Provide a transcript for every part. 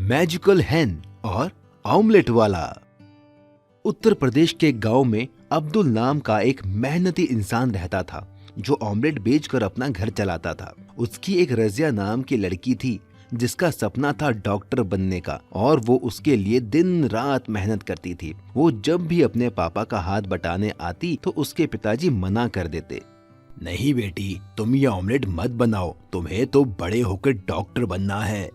Magical हैन और omelette वाला। उत्तर प्रदेश के गांव में अब्दुल नाम का एक मेहनती इंसान रहता था जो ऑमलेट बेचकर अपना घर चलाता था। उसकी एक रजिया नाम की लड़की थी जिसका सपना था डॉक्टर बनने का और वो उसके लिए दिन रात मेहनत करती थी। वो जब भी अपने पापा का हाथ बटाने आती तो उसके पिताजी मना कर देते। नहीं बेटी, तुम ये ऑमलेट मत बनाओ, तुम्हें तो बड़े होकर डॉक्टर बनना है।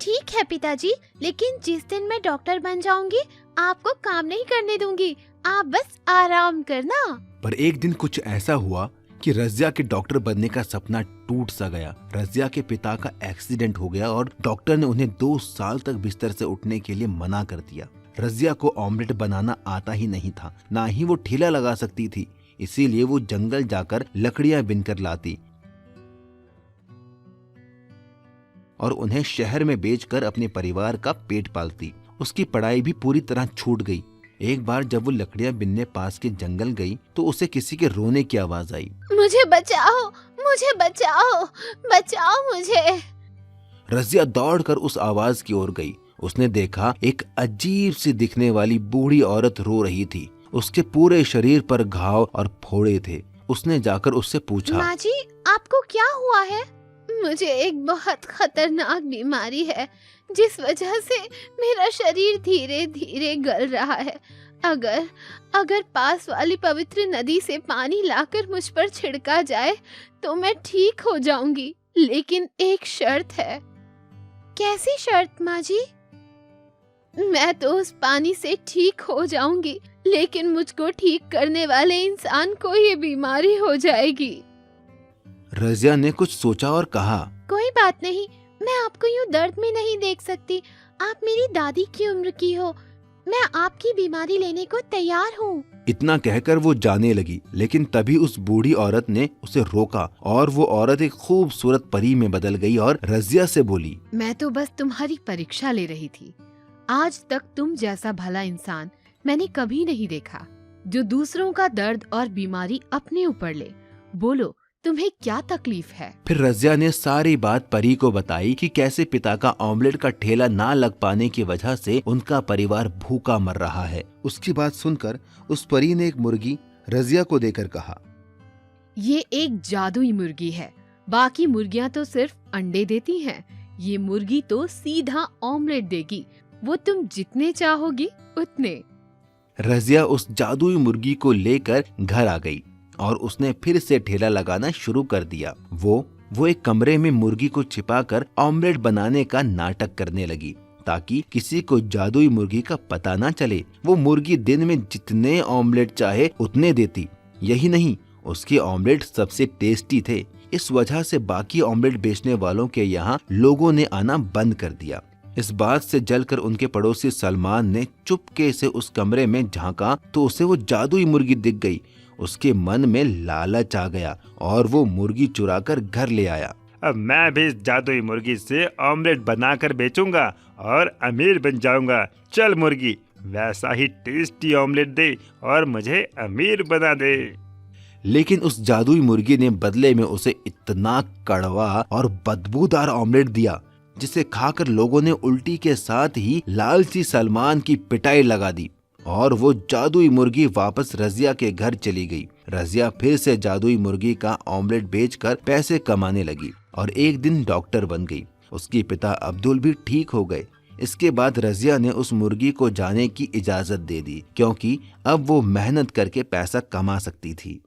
ठीक है पिताजी, लेकिन जिस दिन मैं डॉक्टर बन जाऊंगी आपको काम नहीं करने दूंगी, आप बस आराम करना। पर एक दिन कुछ ऐसा हुआ कि रजिया के डॉक्टर बनने का सपना टूट सा गया। रजिया के पिता का एक्सीडेंट हो गया और डॉक्टर ने उन्हें 2 साल तक बिस्तर से उठने के लिए मना कर दिया। रजिया को ऑमलेट बनाना आता ही नहीं था, ना ही वो ठेला लगा सकती थी, इसीलिए वो जंगल जाकर लकड़ियां बिनकर लाती और उन्हें शहर में बेचकर अपने परिवार का पेट पालती। उसकी पढ़ाई भी पूरी तरह छूट गई। एक बार जब वो लकड़ियां बिनने पास के जंगल गई तो उसे किसी के रोने की आवाज आई। मुझे बचाओ, मुझे बचाओ, बचाओ मुझे। रजिया दौड़कर उस आवाज की ओर गई। उसने देखा एक अजीब सी दिखने वाली बूढ़ी औरत रो रही थी। उसके पूरे शरीर पर घाव और फोड़े थे। उसने जाकर उससे पूछा, माँ जी, आपको क्या हुआ है? मुझे एक बहुत खतरनाक बीमारी है जिस वजह से मेरा शरीर धीरे धीरे गल रहा है। अगर पास वाली पवित्र नदी से पानी लाकर मुझ पर छिड़का जाए तो मैं ठीक हो जाऊंगी, लेकिन एक शर्त है। कैसी शर्त माँ जी? मैं तो उस पानी से ठीक हो जाऊंगी, लेकिन मुझको ठीक करने वाले इंसान को ये बीमारी हो जाएगी। रजिया ने कुछ सोचा और कहा, कोई बात नहीं, मैं आपको यूं दर्द में नहीं देख सकती। आप मेरी दादी की उम्र की हो, मैं आपकी बीमारी लेने को तैयार हूँ। इतना कहकर वो जाने लगी, लेकिन तभी उस बूढ़ी औरत ने उसे रोका और वो औरत एक खूबसूरत परी में बदल गई और रजिया से बोली, मैं तो बस तुम्हारी परीक्षा ले रही थी। आज तक तुम जैसा भला इंसान मैंने कभी नहीं देखा जो दूसरों का दर्द और बीमारी अपने ऊपर ले। बोलो, तुम्हें क्या तकलीफ है? फिर रजिया ने सारी बात परी को बताई कि कैसे पिता का ऑमलेट का ठेला ना लग पाने की वजह से उनका परिवार भूखा मर रहा है। उसकी बात सुनकर उस परी ने एक मुर्गी रजिया को देकर कहा, ये एक जादुई मुर्गी है, बाकी मुर्गियां तो सिर्फ अंडे देती हैं। ये मुर्गी तो सीधा ऑमलेट देगी, वो तुम जितने चाहोगी उतने। रजिया उस जादुई मुर्गी को लेकर घर आ गई और उसने फिर से ठेला लगाना शुरू कर दिया। वो एक कमरे में मुर्गी को छिपाकर ऑमलेट बनाने का नाटक करने लगी ताकि किसी को जादुई मुर्गी का पता ना चले। वो मुर्गी दिन में जितने ऑमलेट चाहे उतने देती। यही नहीं, उसके ऑमलेट सबसे टेस्टी थे। इस वजह से बाकी ऑमलेट बेचने वालों के यहाँ लोगों ने आना बंद कर दिया। इस बात से जलकर उनके पड़ोसी सलमान ने चुपके से उस कमरे में झांका तो उसे वो जादुई मुर्गी दिख गई। उसके मन में लालच आ गया और वो मुर्गी चुराकर घर ले आया। अब मैं भी इस जादुई मुर्गी से ऑमलेट बनाकर बेचूंगा और अमीर बन जाऊंगा। चल मुर्गी, वैसा ही टेस्टी ऑमलेट दे और मुझे अमीर बना दे। लेकिन उस जादुई मुर्गी ने बदले में उसे इतना कड़वा और बदबूदार ऑमलेट दिया जिसे खाकर लोगों ने उल्टी के साथ ही लालची सलमान की पिटाई लगा दी और वो जादुई मुर्गी वापस रजिया के घर चली गई। रजिया फिर से जादुई मुर्गी का ऑमलेट बेचकर पैसे कमाने लगी और एक दिन डॉक्टर बन गई। उसके पिता अब्दुल भी ठीक हो गए। इसके बाद रजिया ने उस मुर्गी को जाने की इजाजत दे दी क्योंकि अब वो मेहनत करके पैसा कमा सकती थी।